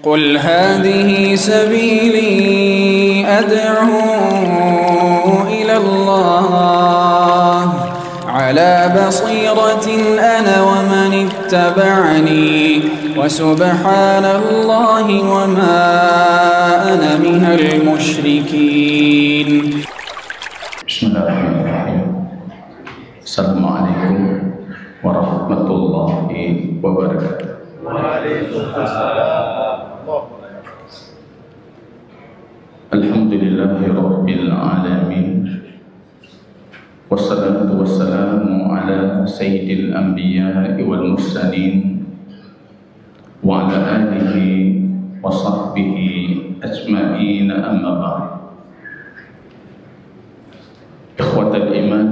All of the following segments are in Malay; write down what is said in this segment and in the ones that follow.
قل هذه سبيلي أدعو إلى الله على بصيرة أنا ومن اتبعني وسبحان الله وما أنا من المشركين. بسم الله الرحمن الرحيم. السلام عليكم ورحمة الله وبركاته. Alhamdulillahi Rabbil Alamin, wassalatu wassalamu ala sayyidil anbiya wal mursalin wa ala alihi wa sahbihi ajma'in, amma ba'd. Ikhwatal iman,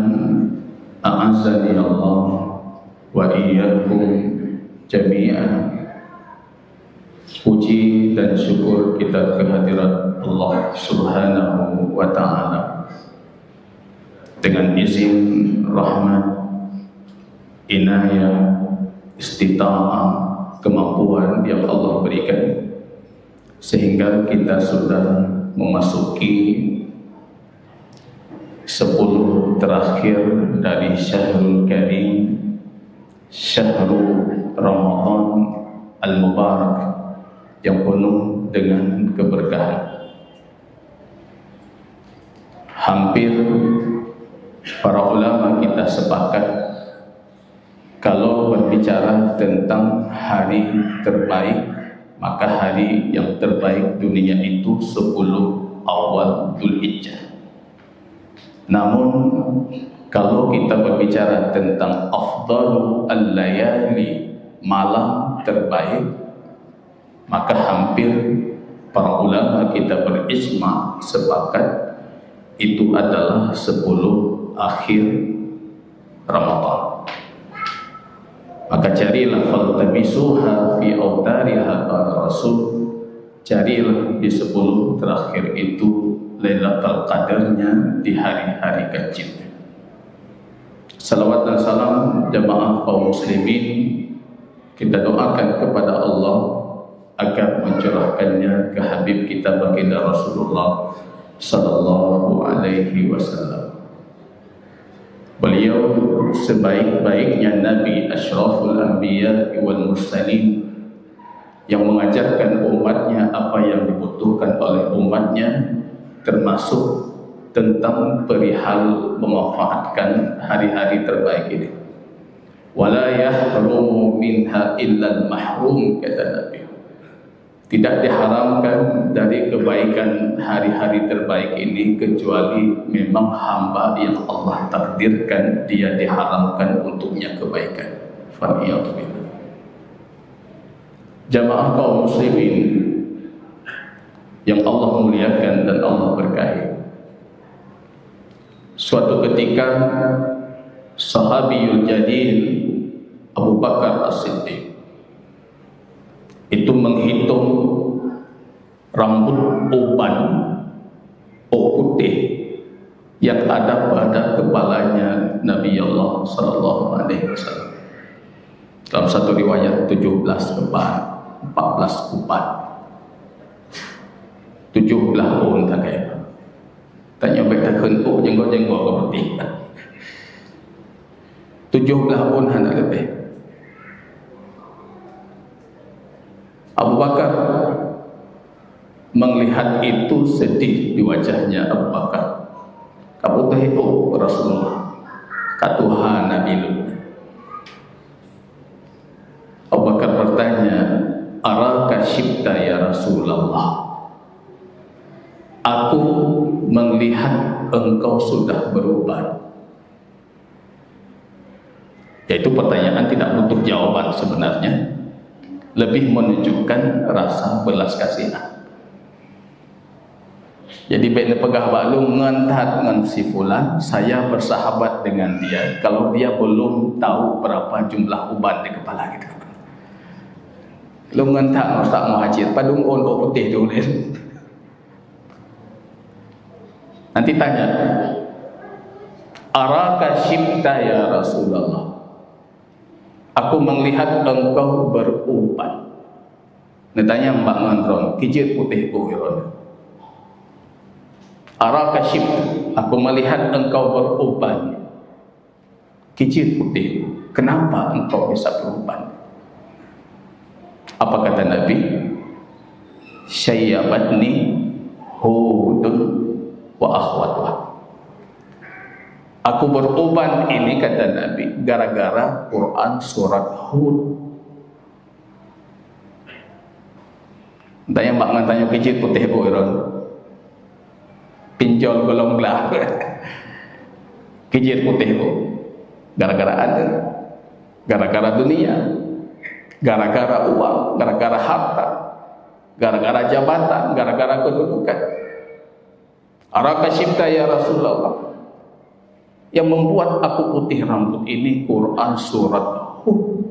a'azzani Allah wa iyyakum jami'an. Puji dan syukur kita kehadirat Allah Subhanahu wa ta'ala. Dengan izin, rahmat, inayah, istita'ah, kemampuan yang Allah berikan, sehingga kita sudah memasuki 10 terakhir dari Syahrul Karim, Syahrul Ramadan Al-Mubarak, yang penuh dengan keberkahan. Hampir para ulama kita sepakat kalau berbicara tentang hari terbaik, maka hari yang terbaik dunia itu 10 awal Dzulhijjah. Namun kalau kita berbicara tentang afdalul al-layali, malam terbaik, maka hampir para ulama kita berijma sepakat itu adalah 10 akhir Ramadan. Maka carilah faltabisuha fi awtariha qala Rasul, carilah di 10 terakhir itu Lailatul Qadarnya di hari-hari ganjilnya. Salawat dan salam jamaah kaum muslimin kita doakan kepada Allah agar mencurahkannya ke Habib kita baginda Rasulullah sallallahu alaihi wasallam. Beliau sebaik-baiknya Nabi, asyraful anbiya wal mursalin, yang mengajarkan umatnya apa yang dibutuhkan oleh umatnya, termasuk tentang perihal memanfaatkan hari-hari terbaik ini. Wala yahrumu minha illa al-mahrum, kata Nabi. Tidak diharamkan dari kebaikan hari-hari terbaik ini kecuali memang hamba yang Allah takdirkan dia diharamkan untuknya kebaikan. Fa'iyatubillah. Jamaah kaum muslimin yang Allah muliakan dan Allah berkahi. Suatu ketika sahabiyul jalil Abu Bakar As-Siddiq itu menghitung rambut uban putih yang ada pada kepalanya Nabi Allah sallallahu alaihi wasallam. Dalam satu riwayat 17 uban, 14 uban, 17 pun tak kaya. Tanya baik tak kentuk jenggot-jenggot ke putih. 17 pun hendak lebih. Abu Bakar melihat itu sedih di wajahnya Abu Bakar. Kamu tahu Rasulullah, katuhan Nabi lu. Abu Bakar bertanya, araka syibta ya Rasulullah. Aku melihat engkau sudah berubah. Yaitu pertanyaan tidak butuh jawaban sebenarnya, lebih menunjukkan rasa belas kasihan. Jadi baiknya pegah balu ngentat ngan si fulan, saya bersahabat dengan dia kalau dia belum tahu berapa jumlah uban di kepala kita. Lu ngentat Ustaz Muhajir padung on kok putih tu leh. Nanti tanya, araka syibta ya Rasulullah. Aku melihat engkau beruban. Ditanya Mbak Ngandron, kijit putih ku iron. Araka syibta, aku melihat engkau beruban. Kijit putih, kenapa engkau bisa beruban? Apa kata Nabi? Syayyabatni Hudun wa akhwatuha. Aku beruban ini, kata Nabi, gara-gara Quran surat Hud. Tanya mak ngantanya kijit putih ku iron. Pinjol golong belah. Kijit putih ku. Gara-gara ada, gara-gara dunia, gara-gara uang, gara-gara harta, gara-gara jabatan, gara-gara kedudukan. Araka syibta ya Rasulullah. Yang membuat aku putih rambut ini Quran surat Hud.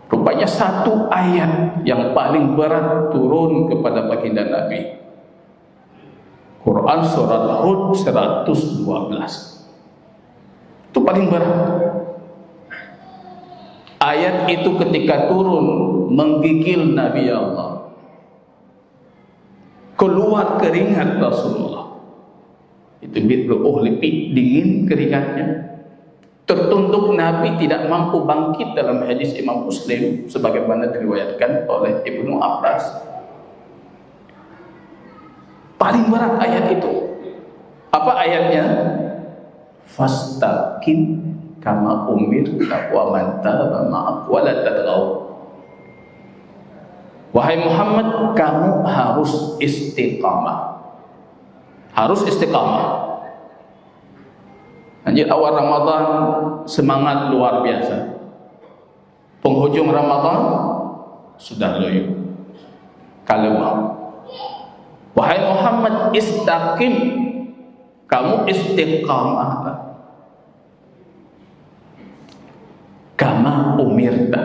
Rupanya satu ayat yang paling berat turun kepada baginda Nabi. Quran surat Hud 112. Itu paling berat. Ayat itu ketika turun menggigil Nabi Allah. Keluar keringat Rasulullah. Itu lebih dingin keringatnya. Tertunduk Nabi tidak mampu bangkit dalam hadis Imam Muslim sebagaimana diriwayatkan oleh Ibnu Abbas. Paling berat ayat itu. Apa ayatnya? Fastaqim kama umirta wa man taba ma'ak wa la tadghaw. Wahai Muhammad, kamu harus istiqamah. Harus istiqamah. Anjir, awal Ramadan semangat luar biasa. Penghujung Ramadan sudah loyo. Kalau wahai Muhammad, istaqim, kamu istiqamah. Kama umirta,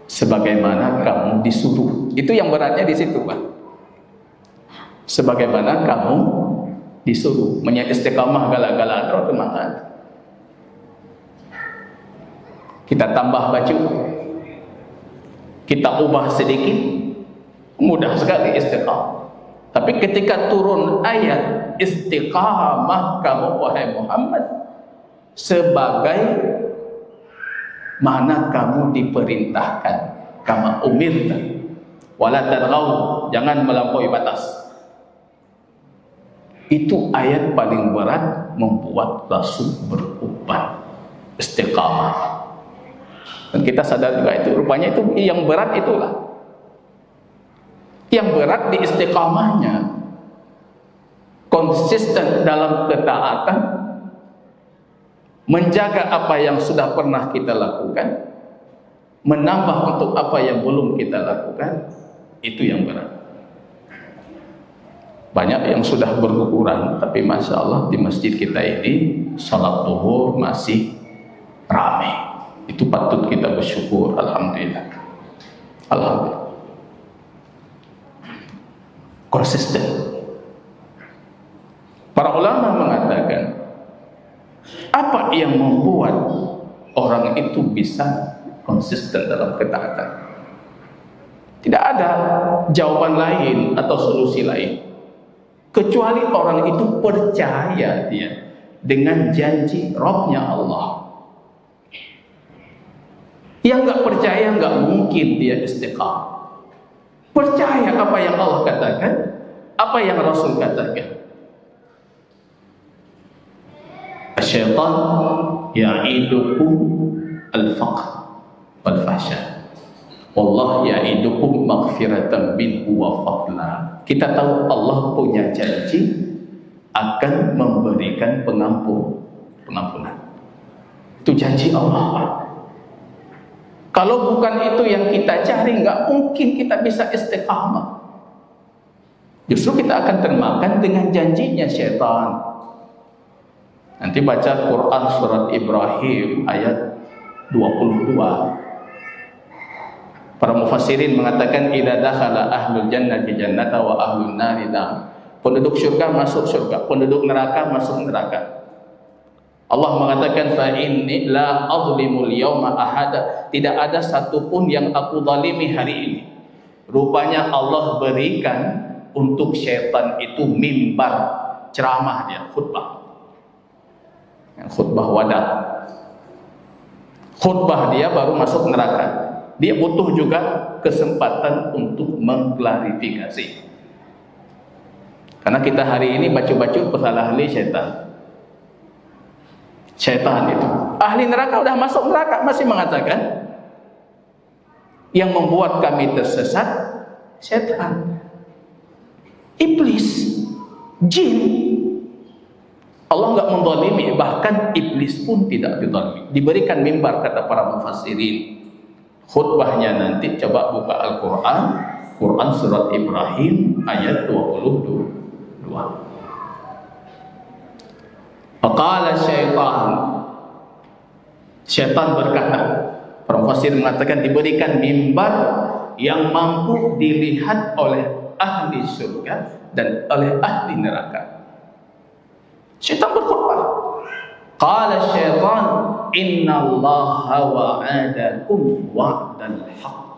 sebagaimana kamu disuruh. Itu yang beratnya di situ, Pak. Sebagaimana kamu disuruh. Menyat istiqamah gala-gala atau semangat. Kita tambah baju, kita ubah sedikit, mudah sekali istiqamah. Tapi ketika turun ayat istiqamah kamu wahai Muhammad, sebagai mana kamu diperintahkan, kama umirta wala tadghaw, jangan melampaui batas. Itu ayat paling berat membuat Rasul beruban istiqamah. Dan kita sadar juga itu, rupanya itu yang berat itulah. Yang berat di istiqamahnya, konsisten dalam ketaatan, menjaga apa yang sudah pernah kita lakukan, menambah untuk apa yang belum kita lakukan, itu yang berat. Banyak yang sudah berguguran, tapi Masya Allah di masjid kita ini salat zuhur masih ramai. Itu patut kita bersyukur. Alhamdulillah. Alhamdulillah. Konsisten. Para ulama mengatakan, apa yang membuat orang itu bisa konsisten dalam ketaatan? Tidak ada jawaban lain atau solusi lain kecuali orang itu percaya dia dengan janji Rabbnya Allah. Yang enggak percaya enggak mungkin dia istiqamah. Percaya apa yang Allah katakan, apa yang Rasul katakan. Syaitan ya'idukum al-faqr wal fahsya. Wallah ya'idukum maghfiratan minhu wa fadla. Kita tahu Allah punya janji akan memberikan pengampunan. Itu janji Allah. Kalau bukan itu yang kita cari, enggak mungkin kita bisa istiqamah. Justru kita akan termakan dengan janjinya syaitan. Nanti baca Quran surat Ibrahim ayat 22. Para mufassirin mengatakan idza dakhala ahlul jannati jannata wa ahlun nari nar. Penduduk syurga masuk syurga, penduduk neraka masuk neraka. Allah mengatakan fa inni la azlimul yauma ahada, tidak ada satupun yang aku zalimi hari ini. Rupanya Allah berikan untuk syaitan itu mimbar, ceramah dia, khutbah. Khutbah wadah. Khutbah dia baru masuk neraka. Dia butuh juga kesempatan untuk mengklarifikasi. Karena kita hari ini baca-baca pasal ahli syaitan. Syaitan itu ahli neraka, udah masuk neraka masih mengatakan yang membuat kami tersesat syaitan, iblis, jin. Allah enggak menzalimi, bahkan iblis pun tidak dizalimi. Diberikan mimbar, kata para mufassirin. Khutbahnya nanti coba buka Al-Quran, Quran surat Ibrahim ayat 22. Faqala syaitan, syaitan berkata, para mufassir mengatakan diberikan mimbar yang mampu dilihat oleh ahli surga dan oleh ahli neraka. Syaitan berkhutbah. Qala syaitan, innallaha wa'adakum wa'dal haqq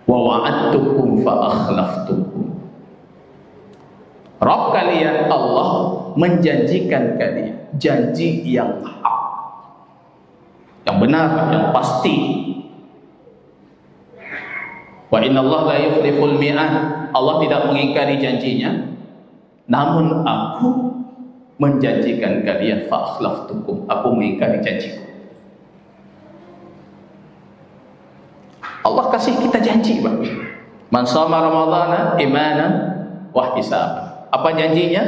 wa wa'adtukum fa akhlaftukum. Rabb kalian Allah menjanjikan kalian janji yang hak, yang benar, yang pasti. Wa innallaha la yukhliful mi'ad, Allah tidak mengingkari janjinya. Namun aku menjanjikan kalian fa akhlaftukum, aku mengingkari janjiku. Allah kasih kita janji, Pak. Man shoma ramadhana imanan wa ihtisaban. Apa janjinya?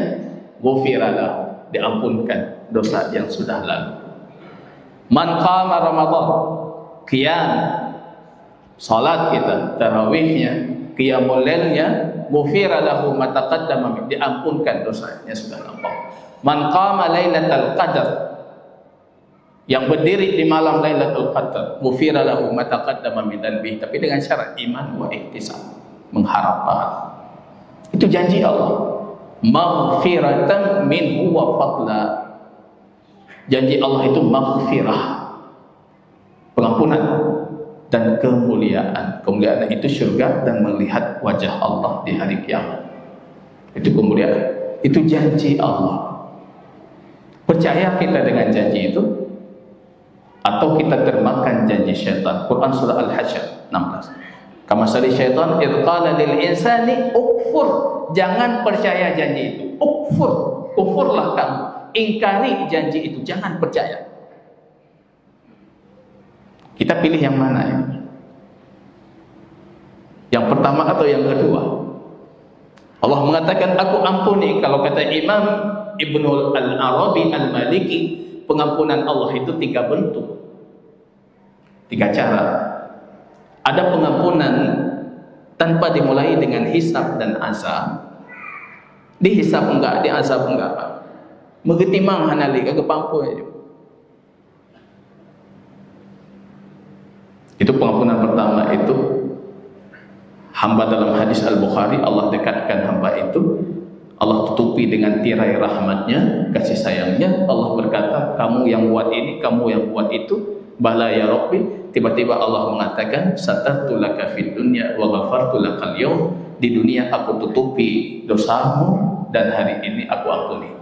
Ghufira lahu, diampunkan dosa yang sudah lalu. Man qama ramadhan, qiyam, salat kita, tarawihnya, qiyamul lailnya, ghufira lahu ma taqaddama, diampunkan dosanya sudah lampau. Man qama lailatul qadar, yang berdiri di malam Lailatul Qadar, ghufira lahu ma taqaddama min dhanbihi, tapi dengan syarat iman wa ihtisab, mengharap pahala. Itu janji Allah. Maghfiratan minhu wa fadla. Janji Allah itu maghfirah, pengampunan dan kemuliaan. Kemuliaan itu surga dan melihat wajah Allah di hari kiamat. Itu kemuliaan. Itu janji Allah. Percaya kita dengan janji itu atau kita termakan janji syaitan? Quran surah Al-Hasyr 16. Kamasali syaitan idh qala lil insani ukfur, jangan percaya janji itu. Ukfur, kufurlah kamu, ingkari janji itu, jangan percaya. Kita pilih yang mana ini? Yang pertama atau yang kedua? Allah mengatakan aku ampuni. Kalau kata Imam Ibnu Al-Arabi Al-Maliki, pengampunan Allah itu 3 bentuk, 3 cara. Ada pengampunan tanpa dimulai dengan hisab dan azab. Dihisab enggak, diazab enggak. Mengetimang hanali kagak pampu aja. Itu pengampunan pertama. Itu hamba dalam hadis Al-Bukhari, Allah dekatkan hamba itu, Allah tutupi dengan tirai rahmatnya, kasih sayangnya. Allah berkata, kamu yang buat ini, kamu yang buat itu. Bala ya Rabbi. Tiba-tiba Allah mengatakan, satartu laka fid dunya wa ghafartu lakal yawm. Di dunia aku tutupi dosamu dan hari ini aku ampuni.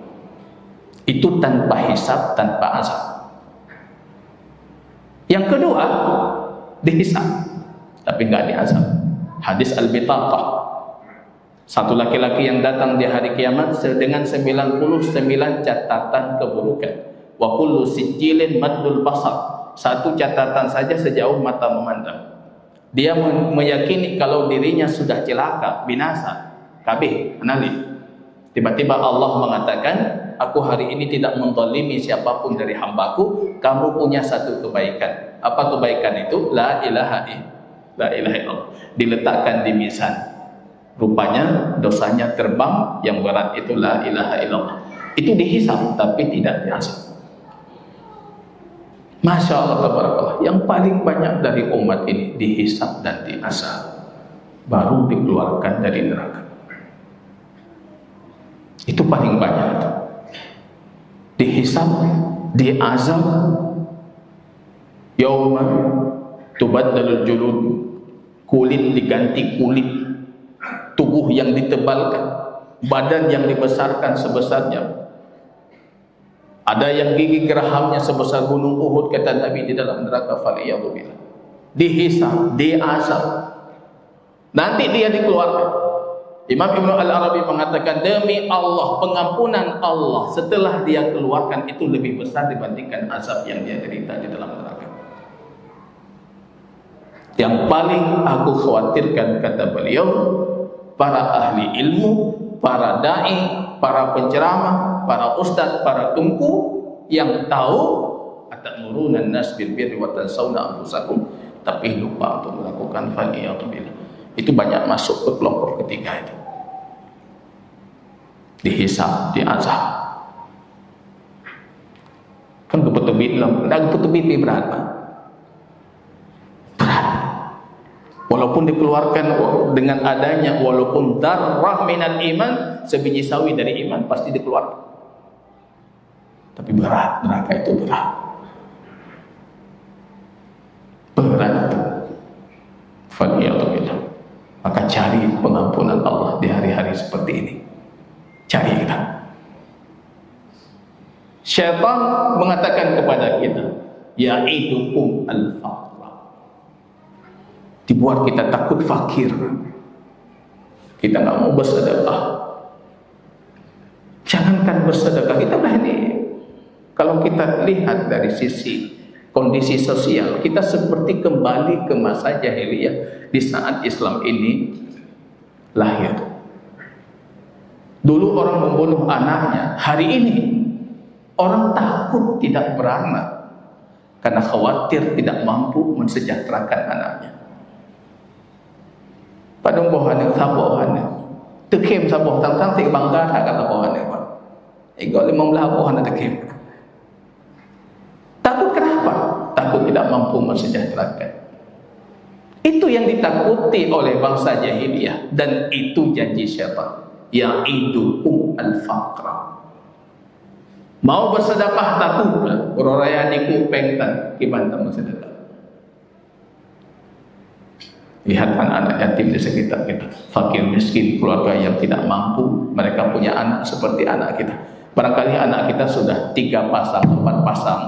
Itu tanpa hisab, tanpa azab. Yang kedua, dihisab tapi enggak diazab. Hadis Al-Bitaqah, satu laki-laki yang datang di hari kiamat dengan 99 catatan keburukan. Wa kullu sijilin maddul basar, satu catatan saja sejauh mata memandang. Dia meyakini kalau dirinya sudah celaka, binasa, kabeh, anali. Tiba-tiba Allah mengatakan, aku hari ini tidak menzalimi siapapun dari hambaku. Kamu punya satu kebaikan. Apa kebaikan itu? La ilaha illallah. Diletakkan di mizan. Rupanya dosanya terbang, yang berat itu la ilaha illallah. Itu dihisab tapi tidak diazab. Masya Allah, tabarakallah. Yang paling banyak dari umat ini dihisab dan diazab, baru dikeluarkan dari neraka. Itu paling banyak itu. dihisab, diazab. Yauma tubaddalul julud, kulit diganti kulit, tubuh yang ditebalkan, badan yang dibesarkan sebesarnya. Ada yang gigi gerahamnya sebesar gunung Uhud, kata Nabi, di dalam neraka. Faliyadzubillah. Dihisab, diazab, nanti dia dikeluarkan. Imam Ibnu Al-Arabi mengatakan, demi Allah, pengampunan Allah setelah dia keluarkan itu lebih besar dibandingkan azab yang dia derita di dalam neraka. Yang paling aku khawatirkan, kata beliau, para ahli ilmu, para da'i, para penceramah, para ustaz, para tungku yang tahu atamuruna an-nas bil birri wa tansawna anfusakum, tapi lupa untuk melakukan faliyadzubillah. Itu banyak masuk ke kelompok ketiga itu. Dihisab, diazab. Kan kebetulan berat, Pak. Berat. Walaupun dikeluarkan dengan adanya, walaupun darrah minal iman, sebiji sawi dari iman pasti dikeluarkan. Tapi berat, neraka itu berat. Berat. Faliyadzubillah. Maka cari pengampunan Allah di hari-hari seperti ini. Cari kita. Syaitan mengatakan kepada kita, ya'idukum al-faqra. Dibuat kita takut fakir. Kita nggak mau bersedekah. Jangankan bersedekah, kita lah ini. Kalau kita lihat dari sisi kondisi sosial, kita seperti kembali ke masa jahiliyah di saat Islam ini lahir. Dulu orang membunuh anaknya, hari ini orang takut tidak beranak karena khawatir tidak mampu mensejahterakan anaknya. Padahal bohane sabohane. Tekem saboh tang-tang tik bangga tak kata bohane, Pak. Ego 15 bohane tekem. Takut kenapa? Takut tidak mampu mensejahterakan. Itu yang ditakuti oleh bangsa jahiliyah, dan itu janji syaitan. Ya'idukum al-faqra. Mau bersedekah takut, beroraya niku pengtan kibantang bersedekah. Lihat anak-anak yatim di sekitar kita, fakir miskin, keluarga yang tidak mampu, mereka punya anak seperti anak kita. Barangkali anak kita sudah 3 pasang, 4 pasang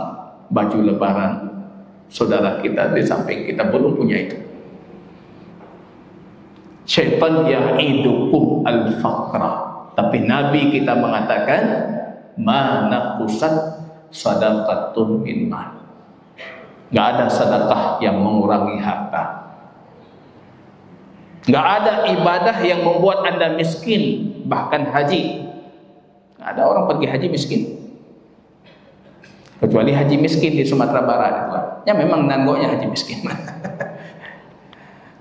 baju lebaran. Saudara kita di samping kita belum punya itu. Syaitan ya'idukum al-faqra. Tapi Nabi kita mengatakan, ma naqusat sadaqatun min mal. Enggak ada sedekah yang mengurangi harta. Enggak ada ibadah yang membuat Anda miskin, bahkan haji. Enggak ada orang pergi haji miskin. Kecuali haji miskin di Sumatera Barat itu. Ya memang nanggoknya haji miskin.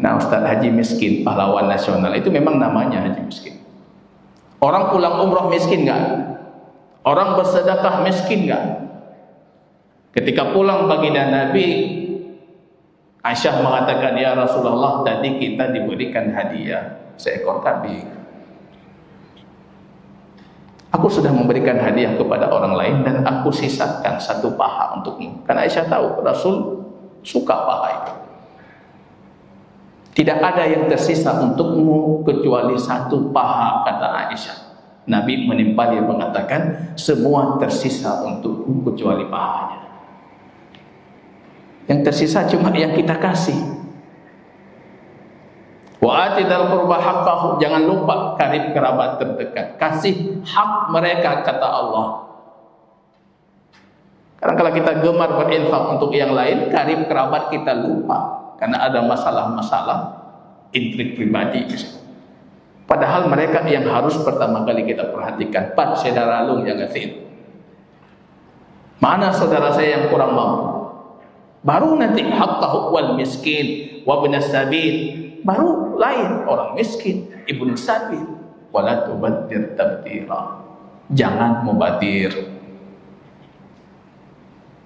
Nah, Ustaz, haji miskin, pahlawan nasional, itu memang namanya haji miskin. Orang pulang umroh miskin enggak? Orang bersedekah miskin enggak? Ketika pulang baginda Nabi, Aisyah mengatakan, ya Rasulullah, tadi kita diberikan hadiah seekor kambing. Aku sudah memberikan hadiah kepada orang lain dan aku sisakan 1 paha untukmu. Karena Aisyah tahu Rasul suka paha itu. Tidak ada yang tersisa untukmu kecuali 1 paha, kata Aisyah. Nabi menimpali mengatakan, semua tersisa untukku kecuali pahanya. Yang tersisa cuma yang kita kasih. Wa atidal qurba haqqahu, jangan lupa karib kerabat terdekat. Kasih hak mereka, kata Allah. Karena kalau kita gemar berinfak untuk yang lain, karib kerabat kita lupa. Karena ada masalah-masalah intrik pribadi. Padahal mereka yang harus pertama kali kita perhatikan. Pak, saudara lung yang ngasih. Mana saudara saya yang kurang mampu? Baru nanti haqqahu wal miskin wa ibnas sabil. Baru lain orang miskin, ibnu sabil. Wala tubadzir tabdzira. Jangan mubadir.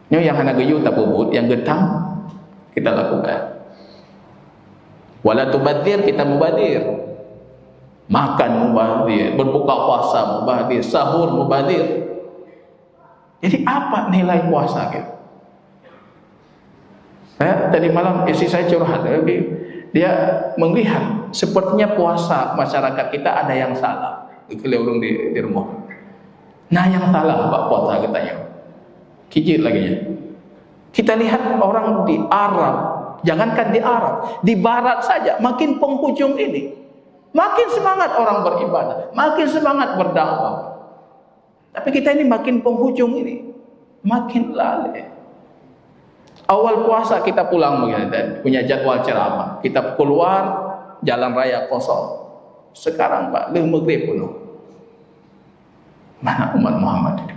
Nyo yang hana geyu tak bubut, yang getang kita lakukan. Wala tubadzir, kita mubadir. Makan mubadir, berbuka puasa mubadir, sahur mubadir. Jadi apa nilai puasa gitu? Tadi malam istri saya curhat, dia melihat sepertinya puasa masyarakat kita ada yang salah. Keliling di rumah. Nah, yang salah Pak puasa katanya. Kijit lagi ya. Kita lihat orang di Arab, jangankan di Arab, di Barat saja makin penghujung ini, makin semangat orang beribadah, makin semangat berdakwah. Tapi kita ini makin penghujung ini, makin lalai. Awal puasa kita pulang punya jadwal ceramah, kita keluar jalan raya kosong. Sekarang Pak, maghrib penuh. Mana umat Muhammad itu?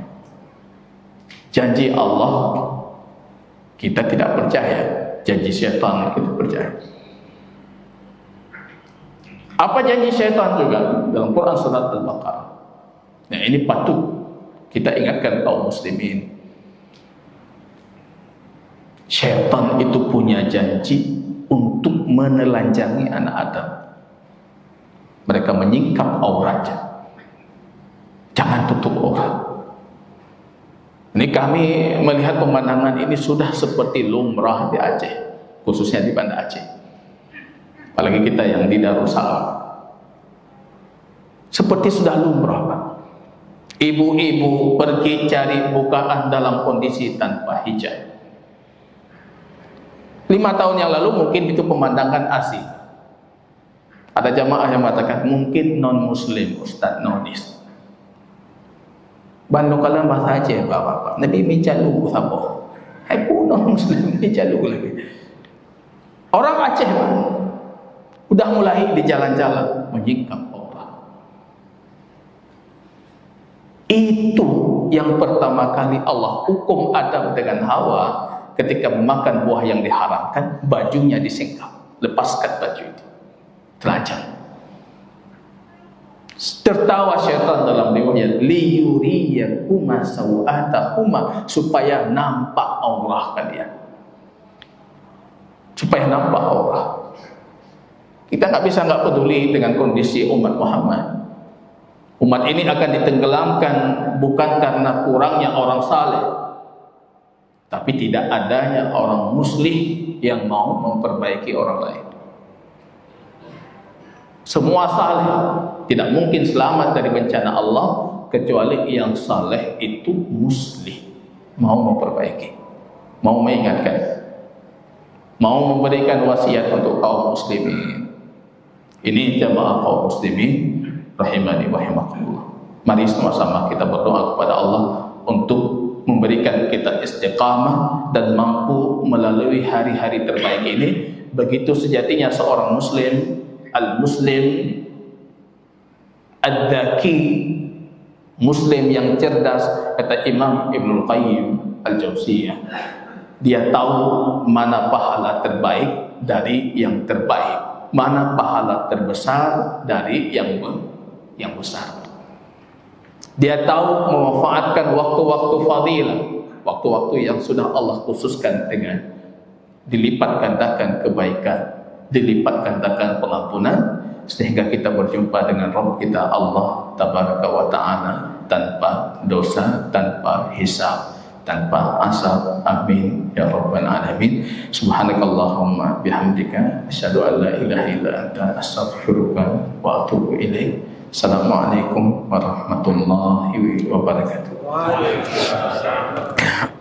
Janji Allah kita tidak percaya, janji syaitan kita percaya. Apa janji syaitan juga dalam Quran surat Al-Baqarah? Nah, ini patut kita ingatkan kaum muslimin. Syaitan itu punya janji untuk menelanjangi anak Adam. Mereka menyingkap auratnya. Jangan tutup aurat. Ini kami melihat pemandangan ini sudah seperti lumrah di Aceh, khususnya di Banda Aceh. Apalagi kita yang di Darussalam. Seperti sudah lumrah, Pak. Ibu-ibu pergi cari bukaan dalam kondisi tanpa hijab. 5 tahun yang lalu mungkin itu pemandangan asing. Ada jamaah yang mengatakan mungkin non-muslim, Ustaz nonis. Bandung kalian bahasa Aceh Bapak. Nabi mencalu apa? Hai pun non-muslim mencalu lagi. Orang Aceh Pak, udah mulai di jalan-jalan menyingkap orang. Itu yang pertama kali Allah hukum Adam dengan Hawa ketika memakan buah yang diharamkan, bajunya disingkap, lepaskan baju itu, telanjang. Tertawa syaitan dalam riwayat liyuriyakuma sawatahuma, supaya nampak aurah kalian, supaya nampak aurah. Kita nggak peduli dengan kondisi umat Muhammad. Umat ini akan ditenggelamkan bukan karena kurangnya orang saleh, tapi tidak adanya orang muslih yang mau memperbaiki orang lain. Semua saleh tidak mungkin selamat dari bencana Allah kecuali yang saleh itu muslih, mau memperbaiki, mau mengingatkan, mau memberikan wasiat untuk kaum muslimin. Ini jamaah kaum muslimin rahimani wa rahimakumullah. Mari sama-sama kita berdoa kepada Allah untuk memberikan kita istiqamah dan mampu melalui hari-hari terbaik ini. Begitu sejatinya seorang muslim, al-muslim ad-daki, muslim yang cerdas, kata Imam Ibnul Qayyim al-Jauziyah, dia tahu mana pahala terbaik dari yang terbaik, mana pahala terbesar dari yang besar. Dia tahu memanfaatkan waktu-waktu fadilah, waktu-waktu yang sudah Allah khususkan dengan dilipat gandakan kebaikan, dilipat gandakan pengampunan, sehingga kita berjumpa dengan Rabb kita Allah Tabaraka wa Ta'ala tanpa dosa, tanpa hisab, tanpa asab. Amin ya rabbal alamin. Subhanakallahumma bihamdika asyhadu an la ilaha illa anta astaghfiruka wa atubu ilaik. Assalamualaikum warahmatullahi wabarakatuh. Waalaikumsalam.